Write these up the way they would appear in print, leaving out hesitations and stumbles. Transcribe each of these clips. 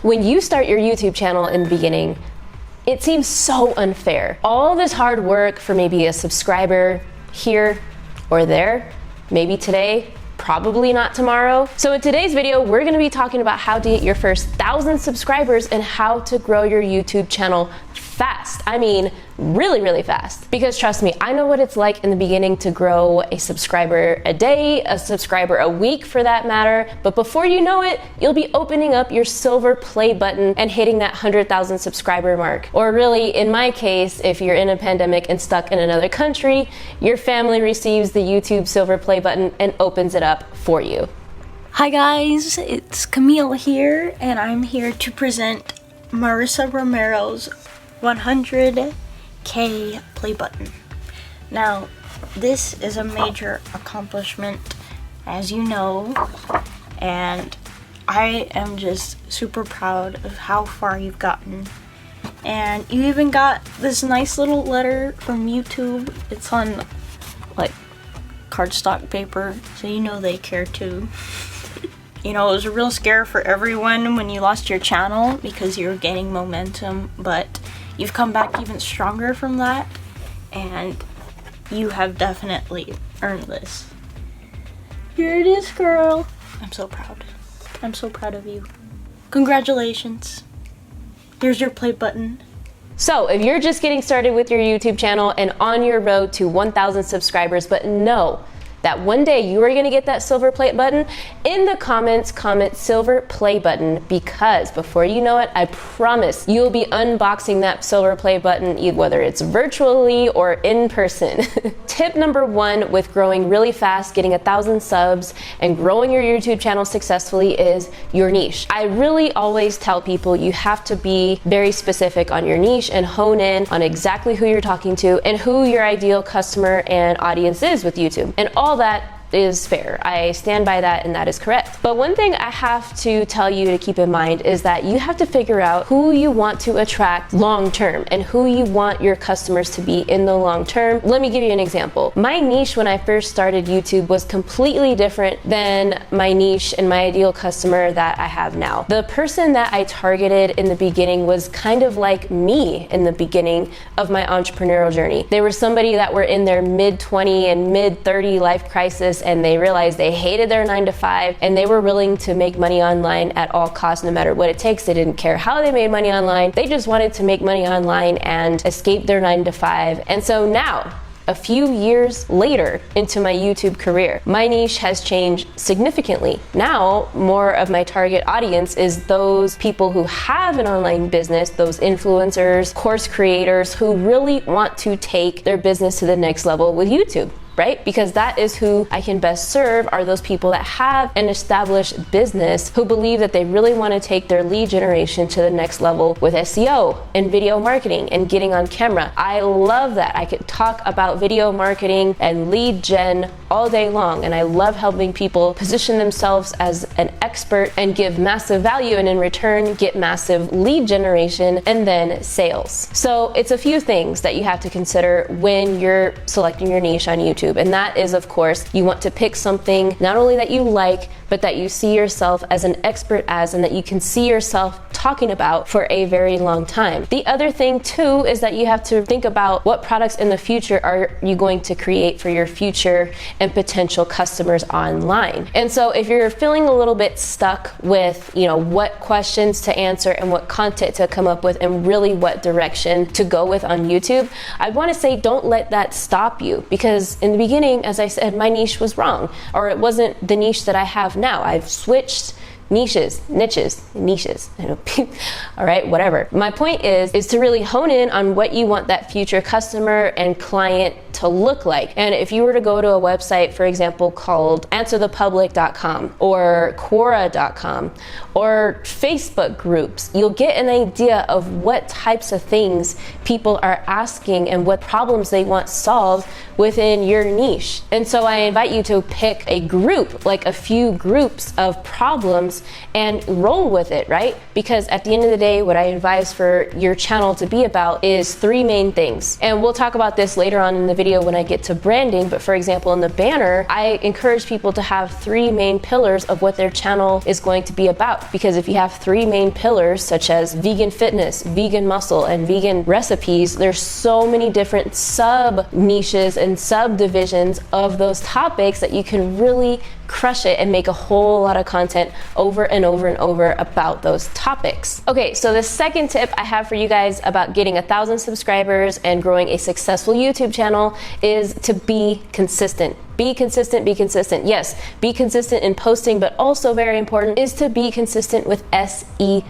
When you start your YouTube channel in the beginning, it seems so unfair. All this hard work for maybe a subscriber here or there, maybe today, probably not tomorrow. So in today's video, we're gonna be talking about how to get your first 1,000 subscribers and how to grow your YouTube channel fast. I mean, really, really fast. Because trust me, I know what it's like in the beginning to grow a subscriber a day, a subscriber a week for that matter. But before you know it, you'll be opening up your silver play button and hitting that 100,000 subscriber mark. Or really, in my case, if you're in a pandemic and stuck in another country, your family receives the YouTube silver play button and opens it up for you. Hi guys, it's Camille here, and I'm here to present Marissa Romero's 100K play button. Now, this is a major accomplishment, as you know, and I am just super proud of how far you've gotten. And you even got this nice little letter from YouTube. It's on like cardstock paper, so you know they care too. You know, it was a real scare for everyone when you lost your channel because you were gaining momentum, but you've come back even stronger from that, and you have definitely earned this. Here it is, girl. I'm so proud. I'm so proud of you. Congratulations. Here's your play button. So if you're just getting started with your YouTube channel and on your road to 1,000 subscribers, but know that one day you are gonna get that silver play button, in the comments, comment silver play button, because before you know it, I promise you'll be unboxing that silver play button, whether it's virtually or in person. Tip number one with growing really fast, getting 1,000 subs and growing your YouTube channel successfully is your niche. I really always tell people you have to be very specific on your niche and hone in on exactly who you're talking to and who your ideal customer and audience is with YouTube. And all that is fair. I stand by that, and that is correct. But one thing I have to tell you to keep in mind is that you have to figure out who you want to attract long term and who you want your customers to be in the long term. Let me give you an example. My niche when I first started YouTube was completely different than my niche and my ideal customer that I have now. The person that I targeted in the beginning was kind of like me in the beginning of my entrepreneurial journey. They were somebody that were in their mid-20 and mid-30 life crisis, and they realized they hated their 9-to-5 and they were willing to make money online at all costs, no matter what it takes. They didn't care how they made money online. They just wanted to make money online and escape their 9-to-5. And so now, a few years later into my YouTube career, my niche has changed significantly. Now, more of my target audience is those people who have an online business, those influencers, course creators who really want to take their business to the next level with YouTube. Right? Because that is who I can best serve, are those people that have an established business who believe that they really want to take their lead generation to the next level with SEO and video marketing and getting on camera. I love that. I could talk about video marketing and lead gen all day long, and I love helping people position themselves as an expert and give massive value, and in return get massive lead generation and then sales. So it's a few things that you have to consider when you're selecting your niche on YouTube. And that is, of course, you want to pick something not only that you like, but that you see yourself as an expert as, and that you can see yourself talking about for a very long time. The other thing too is that you have to think about what products in the future are you going to create for your future and potential customers online. And so if you're feeling a little bit stuck with, what questions to answer and what content to come up with and really what direction to go with on YouTube, I want to say don't let that stop you, because in the beginning, as I said, my niche was wrong, or it wasn't the niche that I have now. I've switched niches. All right, whatever. My point is to really hone in on what you want that future customer and client to look like. And if you were to go to a website, for example, called answerthepublic.com or Quora.com or Facebook groups, you'll get an idea of what types of things people are asking and what problems they want solved within your niche. And so I invite you to pick a group, like a few groups of problems comments and roll with it, right? Because at the end of the day, what I advise for your channel to be about is 3 main things. And we'll talk about this later on in the video when I get to branding. But for example, in the banner, I encourage people to have 3 main pillars of what their channel is going to be about. Because if you have 3 main pillars, such as vegan fitness, vegan muscle, and vegan recipes, there's so many different sub niches and subdivisions of those topics that you can really crush it and make a whole lot of content over and over and over about those topics. Okay, so the second tip I have for you guys about getting 1,000 subscribers and growing a successful YouTube channel is to be consistent. Be consistent, be consistent. Yes, be consistent in posting, but also very important is to be consistent with SEO,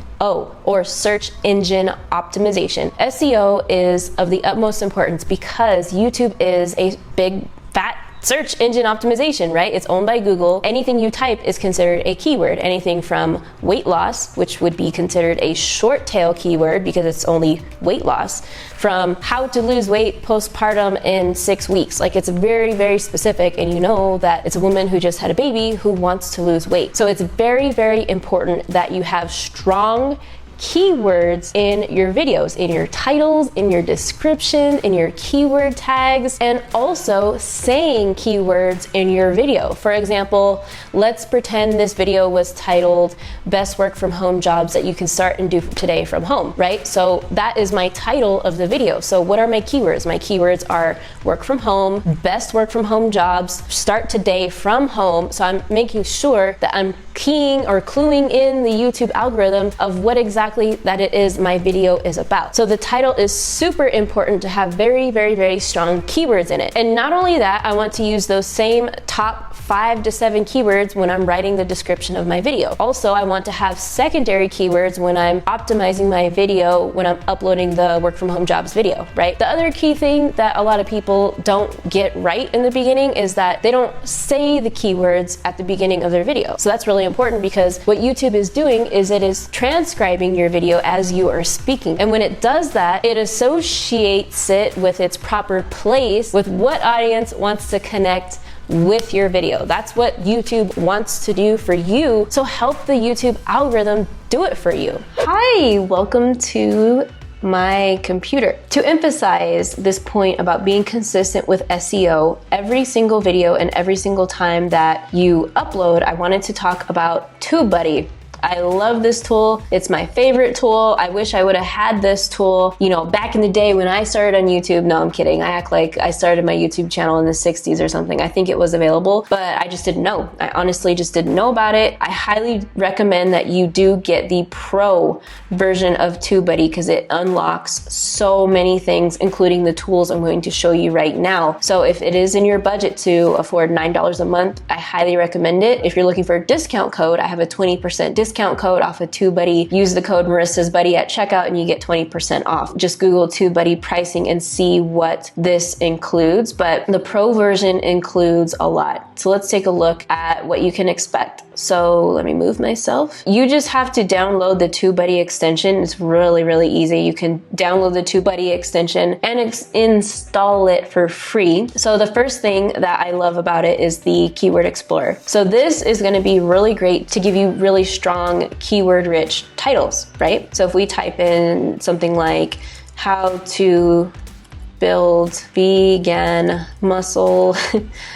or search engine optimization. SEO is of the utmost importance because YouTube is a big, fat search engine optimization, right? It's owned by Google. Anything you type is considered a keyword. Anything from weight loss, which would be considered a short tail keyword because it's only weight loss, from how to lose weight postpartum in 6 weeks. Like, it's very, very specific, and you know that it's a woman who just had a baby who wants to lose weight. So it's very, very important that you have strong keywords in your videos, in your titles, in your description, in your keyword tags, and also saying keywords in your video. For example, let's pretend this video was titled Best Work from Home Jobs That You Can Start and Do Today from Home, right? So that is my title of the video. So what are my keywords? My keywords are work from home, best work from home jobs, start today from home. So I'm making sure that I'm keying or cluing in the YouTube algorithm of what exactly that it is my video is about. So the title is super important to have very, very, very strong keywords in it. And not only that, I want to use those same top 5 to 7 keywords when I'm writing the description of my video. Also, I want to have secondary keywords when I'm optimizing my video, when I'm uploading the work from home jobs video, right? The other key thing that a lot of people don't get right in the beginning is that they don't say the keywords at the beginning of their video. So that's really important because what YouTube is doing is it is transcribing your video as you are speaking. And when it does that, it associates it with its proper place with what audience wants to connect with your video. That's what YouTube wants to do for you. So help the YouTube algorithm do it for you. Hi, welcome to my computer. To emphasize this point about being consistent with SEO, every single video and every single time that you upload, I wanted to talk about TubeBuddy. I love this tool. It's my favorite tool. I wish I would have had this tool, you know, back in the day when I started on YouTube. No, I'm kidding. I act like I started my YouTube channel in the 60s or something. I think it was available, but I just didn't know. I honestly just didn't know about it. I highly recommend that you do get the pro version of TubeBuddy because it unlocks so many things, including the tools I'm going to show you right now. So if it is in your budget to afford $9 a month, I highly recommend it. If you're looking for a discount code, I have a 20% discount code off of TubeBuddy. Use the code Marissa's Buddy at checkout and you get 20% off. Just Google TubeBuddy pricing and see what this includes, but the pro version includes a lot. So let's take a look at what you can expect. So let me move myself. You just have to download the TubeBuddy extension. It's really, really easy. You can download the TubeBuddy extension and install it for free. So the first thing that I love about it is the Keyword Explorer. So this is going to be really great to give you really strong keyword rich titles, right? So if we type in something like how to build vegan muscle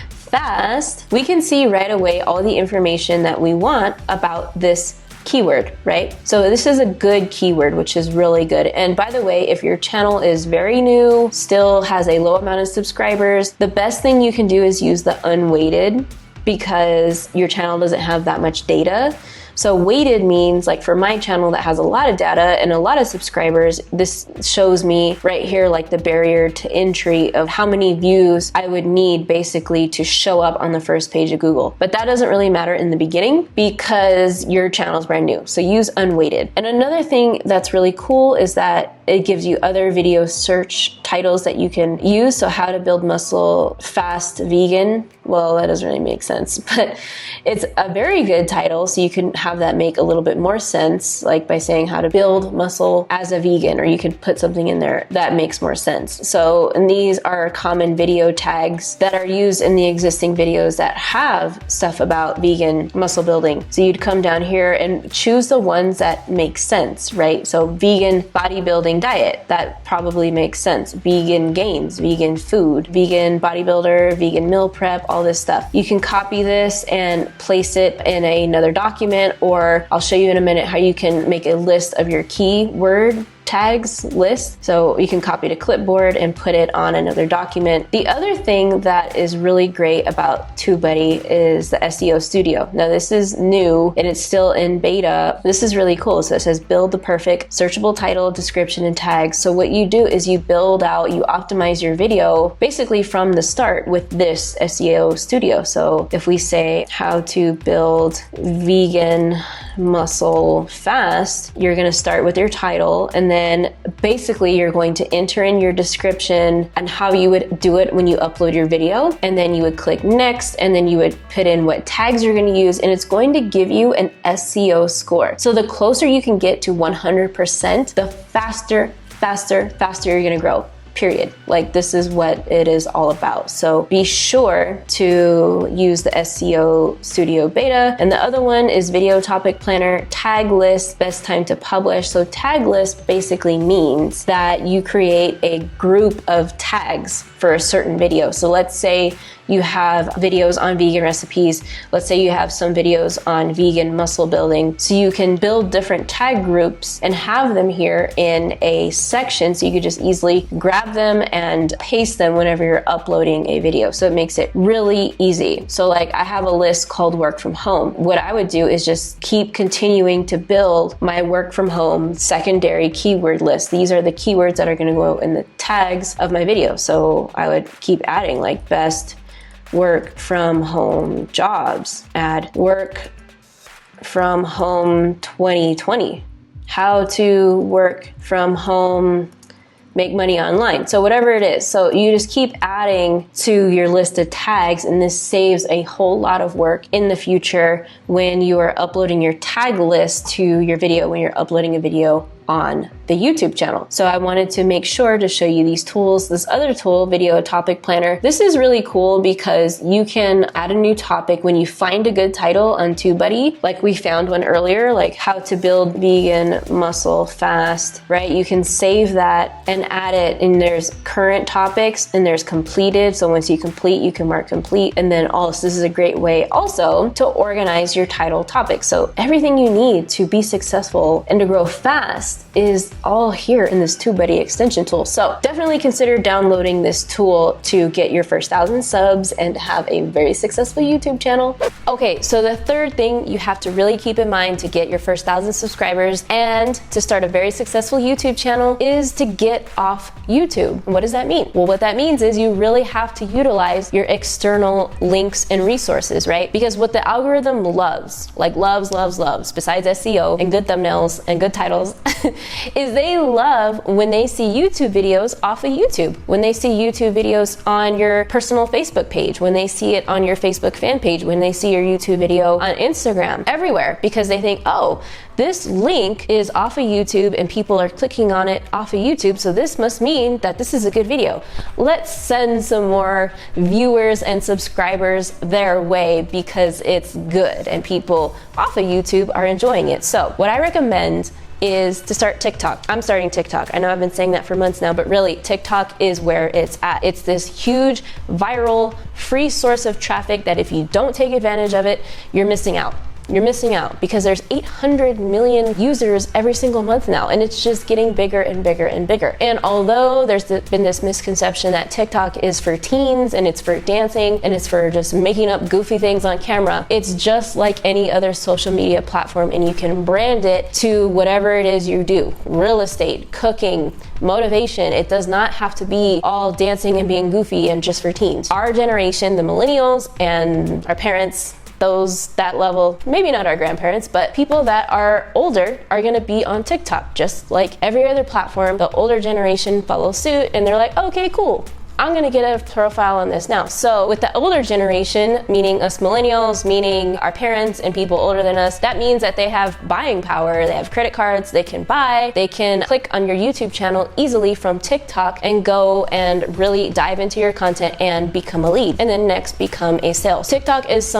fast, we can see right away all the information that we want about this keyword, right? So this is a good keyword, which is really good. And by the way, if your channel is very new, still has a low amount of subscribers, the best thing you can do is use the unweighted because your channel doesn't have that much data. So weighted means, like for my channel that has a lot of data and a lot of subscribers, this shows me right here like the barrier to entry of how many views I would need basically to show up on the first page of Google. But that doesn't really matter in the beginning because your channel is brand new. So use unweighted. And another thing that's really cool is that it gives you other video search titles that you can use. So how to build muscle fast vegan. Well, that doesn't really make sense, but it's a very good title. So you can have that make a little bit more sense, like by saying how to build muscle as a vegan, or you could put something in there that makes more sense. So, and these are common video tags that are used in the existing videos that have stuff about vegan muscle building. So you'd come down here and choose the ones that make sense, right? So vegan bodybuilding diet, that probably makes sense. Vegan gains, vegan food, vegan bodybuilder, vegan meal prep, all this stuff. You can copy this and place it in another document, or I'll show you in a minute how you can make a list of your keyword tags list. So you can copy to clipboard and put it on another document. The other thing that is really great about TubeBuddy is the SEO Studio. Now this is new and it's still in beta. This is really cool. So it says build the perfect searchable title, description, and tags. So what you do is you build out, you optimize your video basically from the start with this SEO Studio. So if we say how to build vegan muscle fast, you're going to start with your title, and then basically you're going to enter in your description and how you would do it when you upload your video, and then you would click next, and then you would put in what tags you're going to use, and it's going to give you an SEO score. So the closer you can get to 100%, the faster you're going to grow. Period. Like, this is what it is all about. So be sure to use the SEO Studio beta. And the other one is Video Topic Planner, Tag List, Best Time to Publish. So tag list basically means that you create a group of tags for a certain video. So let's say you have videos on vegan recipes. Let's say you have some videos on vegan muscle building. So you can build different tag groups and have them here in a section, so you could just easily grab them and paste them whenever you're uploading a video. So it makes it really easy. So like, I have a list called work from home. What I would do is just keep continuing to build my work from home secondary keyword list. These are the keywords that are going to go in the tags of my video. So I would keep adding like best work from home jobs, add work from home 2020, how to work from home, make money online. So whatever it is. So you just keep adding to your list of tags, and this saves a whole lot of work in the future when you are uploading your tag list to your video, when you're uploading a video on the YouTube channel. So I wanted to make sure to show you these tools. This other tool, Video Topic Planner, this is really cool because you can add a new topic when you find a good title on TubeBuddy, like we found one earlier, like how to build vegan muscle fast, right? You can save that and add it, and there's current topics and there's completed. So once you complete, you can mark complete. And then also, this is a great way also to organize your title topics. So everything you need to be successful and to grow fast is all here in this TubeBuddy extension tool. So definitely consider downloading this tool to get your first 1,000 subs and have a very successful YouTube channel. Okay, so the third thing you have to really keep in mind to get your first 1,000 subscribers and to start a very successful YouTube channel is to get off YouTube. And what does that mean? Well, what that means is you really have to utilize your external links and resources, right? Because what the algorithm loves, like loves, besides SEO and good thumbnails and good titles, is they love when they see YouTube videos off of YouTube, when they see YouTube videos on your personal Facebook page, when they see it on your Facebook fan page, when they see your YouTube video on Instagram, everywhere, because they think, oh, this link is off of YouTube and people are clicking on it off of YouTube, so this must mean that this is a good video. Let's send some more viewers and subscribers their way because it's good and people off of YouTube are enjoying it. So what I recommend is to start TikTok. I'm starting TikTok. I know I've been saying that for months now, but really TikTok is where it's at. It's this huge, viral, free source of traffic that if you don't take advantage of it, you're missing out. You're missing out because there's 800 million users every single month now, and it's just getting bigger and bigger and bigger. And although there's been this misconception that TikTok is for teens and it's for dancing and it's for just making up goofy things on camera, it's just like any other social media platform, and you can brand it to whatever it is you do. Real estate, cooking, motivation. It does not have to be all dancing and being goofy and just for teens. Our generation, the millennials and our parents, that level, maybe not our grandparents, but people that are older are gonna be on TikTok. Just like every other platform, the older generation follows suit and they're like, okay, cool. I'm gonna get a profile on this now. So with the older generation, meaning us millennials, meaning our parents and people older than us, that means that they have buying power. They have credit cards, they can buy, they can click on your YouTube channel easily from TikTok and go and really dive into your content and become a lead. And then next, become a sales. TikTok is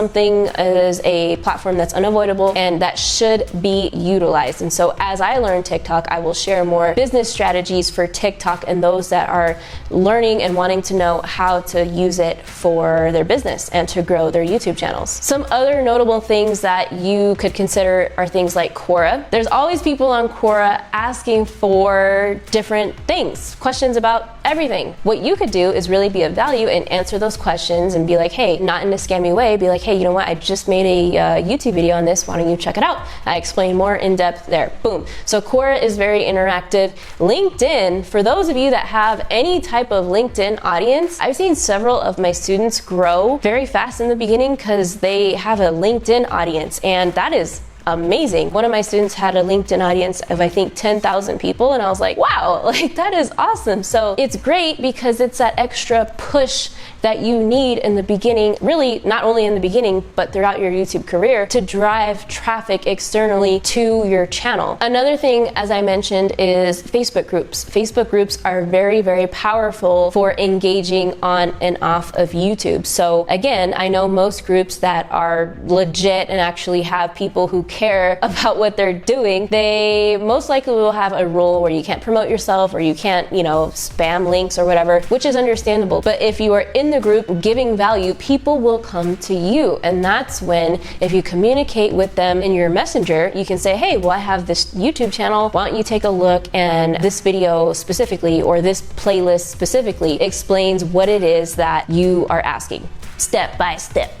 a platform that's unavoidable and that should be utilized. And so as I learn TikTok, I will share more business strategies for TikTok and those that are learning and wanting to know how to use it for their business and to grow their YouTube channels. Some other notable things that you could consider are things like Quora. There's always people on Quora asking for different things, questions about everything. What you could do is really be of value and answer those questions and be like, hey, not in a scammy way, be like, hey, you know what, I just made a YouTube video on this, why don't you check it out? I explain more in depth there, boom. So Quora is very interactive. LinkedIn, for those of you that have any type of LinkedIn audience, I've seen several of my students grow very fast in the beginning because they have a LinkedIn audience, and that is amazing. One of my students had a LinkedIn audience of I think 10,000 people, and I was like, wow, like that is awesome. So it's great because it's that extra push that you need in the beginning, really not only in the beginning, but throughout your YouTube career to drive traffic externally to your channel. Another thing, as I mentioned, is Facebook groups. Facebook groups are very, very powerful for engaging on and off of YouTube. So again, I know most groups that are legit and actually have people who care about what they're doing, they most likely will have a rule where you can't promote yourself or you can't, spam links or whatever, which is understandable. But if you are in the group giving value, people will come to you. And that's when, if you communicate with them in your messenger, you can say, hey, well, I have this YouTube channel. Why don't you take a look? And this video specifically, or this playlist specifically, explains what it is that you are asking, step by step.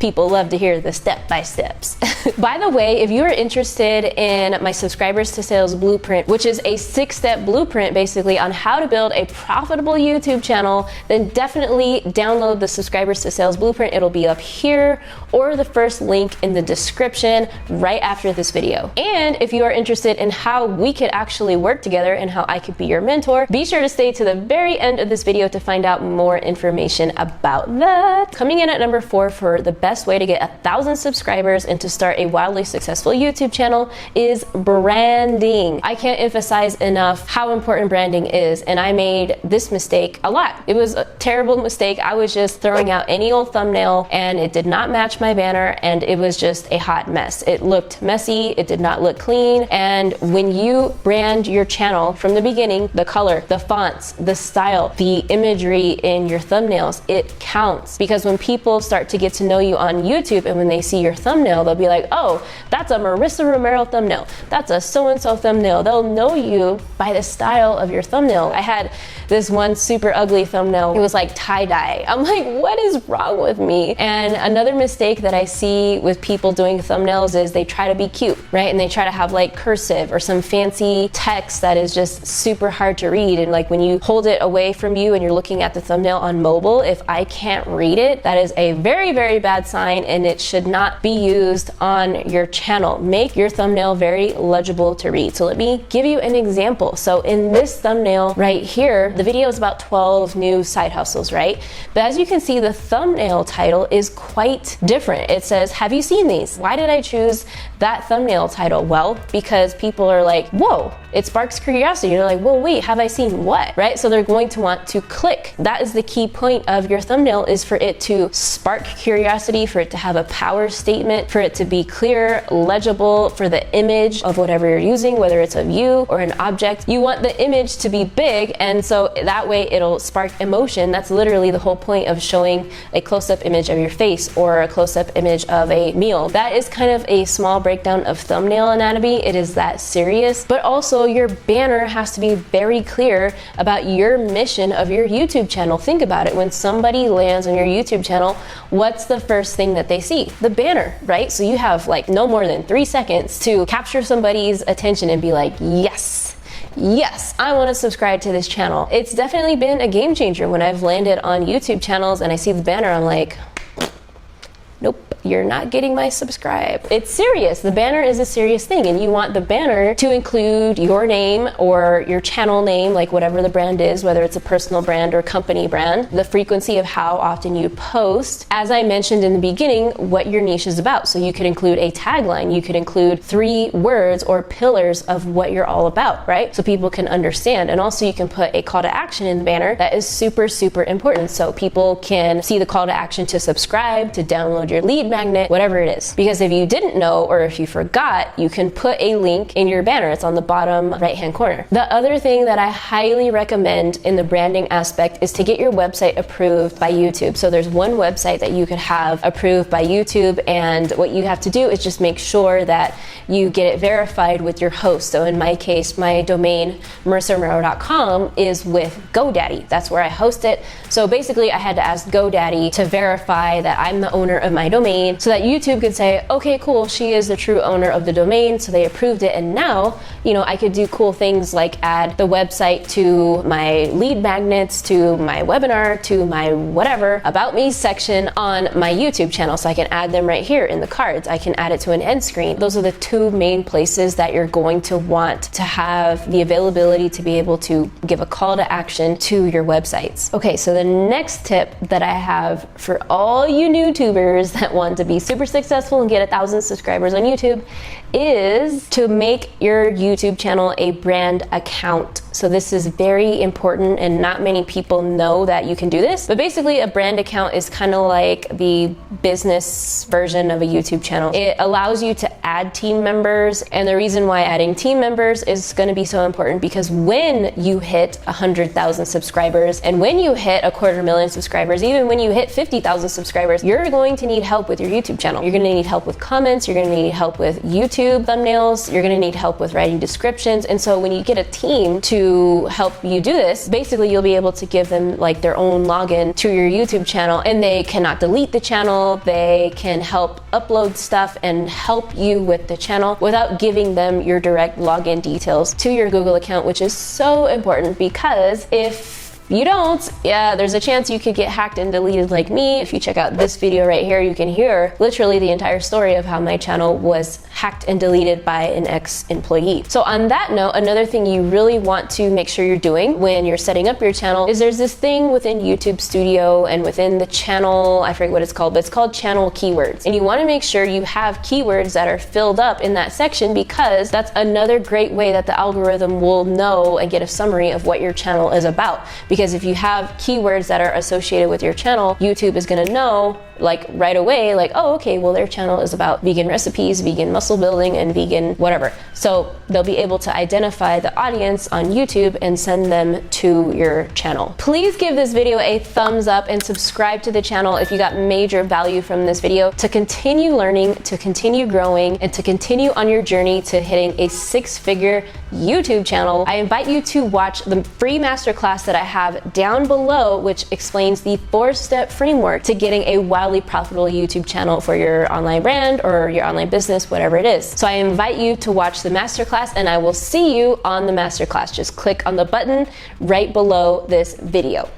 People love to hear the step-by-steps. By the way, if you are interested in my Subscribers to Sales Blueprint, which is a 6-step blueprint basically on how to build a profitable YouTube channel, then definitely download the Subscribers to Sales Blueprint. It'll be up here or the first link in the description right after this video. And if you are interested in how we could actually work together and how I could be your mentor, be sure to stay to the very end of this video to find out more information about that. Coming in at number 4 for the best way to get 1,000 subscribers and to start a wildly successful YouTube channel is branding. I can't emphasize enough how important branding is, and I made this mistake a lot. It was a terrible mistake. I was just throwing out any old thumbnail and it did not match my banner, and it was just a hot mess. It looked messy, it did not look clean, and when you brand your channel from the beginning, the color, the fonts, the style, the imagery in your thumbnails, it counts. Because when people start to get to know you on YouTube and when they see your thumbnail, they'll be like, oh, that's a Marissa Romero thumbnail. That's a so-and-so thumbnail. They'll know you by the style of your thumbnail. I had this one super ugly thumbnail. It was like tie-dye. I'm like, what is wrong with me? And another mistake that I see with people doing thumbnails is they try to be cute, right? And they try to have like cursive or some fancy text that is just super hard to read. And like when you hold it away from you and you're looking at the thumbnail on mobile, if I can't read it, that is a very, very bad sign, and it should not be used on your channel. Make your thumbnail very legible to read. So let me give you an example. So in this thumbnail right here, the video is about 12 new side hustles, right? But as you can see, the thumbnail title is quite different. It says, have you seen these? Why did I choose that thumbnail title? Well, because people are like, whoa, it sparks curiosity. You're like, well, wait, have I seen what? Right? So they're going to want to click. That is the key point of your thumbnail, is for it to spark curiosity, for it to have a power statement, for it to be clear, legible, for the image of whatever you're using, whether it's of you or an object. You want the image to be big, and so that way it'll spark emotion. That's literally the whole point of showing a close-up image of your face or a close-up image of a meal. That is kind of a small breakdown of thumbnail anatomy. It is that serious, but also your banner has to be very clear about your mission of your YouTube channel. Think about it. When somebody lands on your YouTube channel, what's the first thing that they see? The banner, right? So you have like no more than 3 seconds to capture somebody's attention and be like, yes, I want to subscribe to this channel. It's definitely been a game changer when I've landed on YouTube channels and I see the banner. I'm like, nope, you're not getting my subscribe. It's serious. The banner is a serious thing, and you want the banner to include your name or your channel name, like whatever the brand is, whether it's a personal brand or company brand, the frequency of how often you post. As I mentioned in the beginning, what your niche is about. So you could include a tagline, you could include 3 words or pillars of what you're all about, right? So people can understand. And also you can put a call to action in the banner that is super, super important. So people can see the call to action to subscribe, to download your lead magnet, whatever it is. Because if you didn't know, or if you forgot, you can put a link in your banner. It's on the bottom right-hand corner. The other thing that I highly recommend in the branding aspect is to get your website approved by YouTube. So there's one website that you could have approved by YouTube, and what you have to do is just make sure that you get it verified with your host. So in my case, my domain, marissamoreno.com, is with GoDaddy. That's where I host it. So basically I had to ask GoDaddy to verify that I'm the owner of my domain so that YouTube could say, okay, cool, she is the true owner of the domain. So they approved it. And now, you know, I could do cool things like add the website to my lead magnets, to my webinar, to my whatever about me section on my YouTube channel. So I can add them right here in the cards. I can add it to an end screen. Those are the 2 main places that you're going to want to have the availability to be able to give a call to action to your websites. Okay, so the next tip that I have for all you YouTubers that want to be super successful and get 1,000 subscribers on YouTube is to make your YouTube channel a brand account. So this is very important, and not many people know that you can do this. But basically, a brand account is kind of like the business version of a YouTube channel. It allows you to add team members, and the reason why adding team members is going to be so important because when you hit 100,000 subscribers, and when you hit 250,000 subscribers, even when you hit 50,000 subscribers, you're going to need help with your YouTube channel. You're going to need help with comments. You're going to need help with YouTube thumbnails. You're going to need help with writing descriptions. And so when you get a team to help you do this, basically you'll be able to give them like their own login to your YouTube channel, and they cannot delete the channel. They can help upload stuff and help you with the channel without giving them your direct login details to your Google account, which is so important because if you don't, yeah, there's a chance you could get hacked and deleted like me. If you check out this video right here, you can hear literally the entire story of how my channel was hacked and deleted by an ex-employee. So on that note, another thing you really want to make sure you're doing when you're setting up your channel is there's this thing within YouTube Studio and within the channel, I forget what it's called, but it's called channel keywords. And you want to make sure you have keywords that are filled up in that section because that's another great way that the algorithm will know and get a summary of what your channel is about. Because if you have keywords that are associated with your channel, YouTube is going to know like right away, like, oh, okay, well, their channel is about vegan recipes, vegan muscle building, and vegan whatever. So they'll be able to identify the audience on YouTube and send them to your channel. Please give this video a thumbs up and subscribe to the channel if you got major value from this video to continue learning, to continue growing, and to continue on your journey to hitting a 6-figure YouTube channel. I invite you to watch the free masterclass that I have down below, which explains the 4-step framework to getting a wildly profitable YouTube channel for your online brand or your online business, whatever it is. So I invite you to watch the masterclass, and I will see you on the masterclass. Just click on the button right below this video.